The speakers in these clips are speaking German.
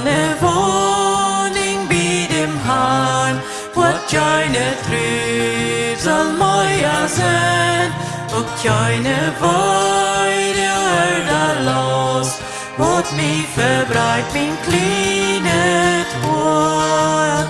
ne woning bij dem Herrn, wat keine trüb soll moja sein, och keine Weide da los, wat mi verbreit min klinet Hort.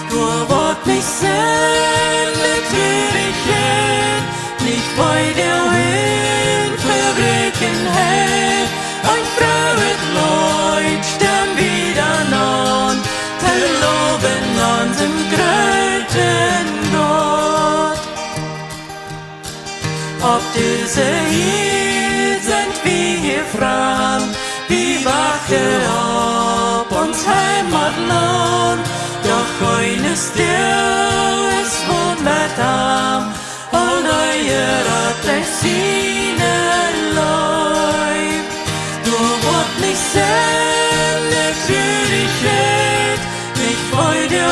Du wat mich sende Traurigkeit, nicht bei der Wind Verbreckenheit, ein frauet Leut stem wieder an, til loben unserem gröten Gott. Auf diese Hiel sind wir hier fram, wie wache ob uns Heimatland, doch eines Dios wohnt mit am, und euer Atlecht sine Leib. Du wollt nicht sende Traurigkeit, nicht Freude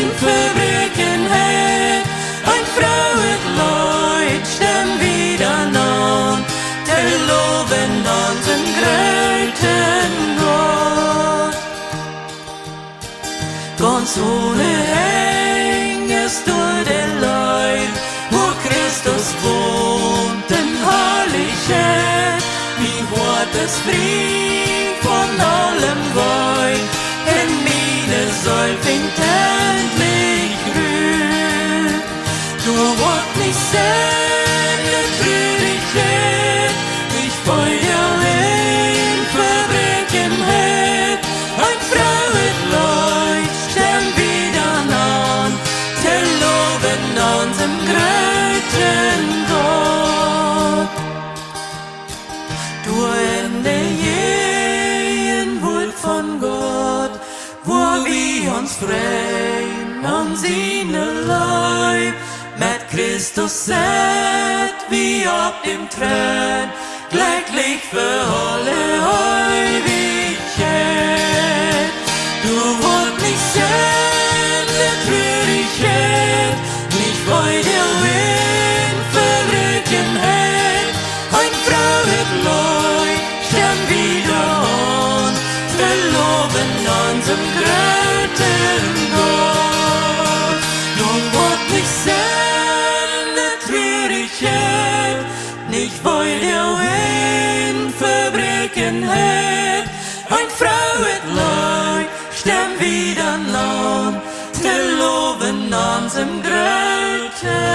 in Verbreckenheit, ein frauet Leut stem wieder an, der loben unseren gröten Gott. Ganz ohne Hänges durch den Leib, wo Christus wohnt in Herrlichkeit, wie Wort es bringt von allem Wein, in meine Säul fängt endlich Ruhe. Du wollt nicht sende Traurigkeit, ich Freude in Verbreckenheit, ein frauet Leut stem wieder an, til loben unserem gröten Gott. Du Ende jeden Wort von Gott, wo wir uns freuen an seine Leib, mit Christus seid wie auf dem Thron, gleichlich für alle Ewigkeit. Du wollt nicht sende Traurigkeit, nicht bei der Wind Verbreckenheit, ein frauet Leut stem wieder an, til loben unserem gröten Gott. Du wollt nicht sende Traurigkeit, nicht bei der Wind Verbreckenheit, ein frauet Leut stem wieder an, til loben unserem gröten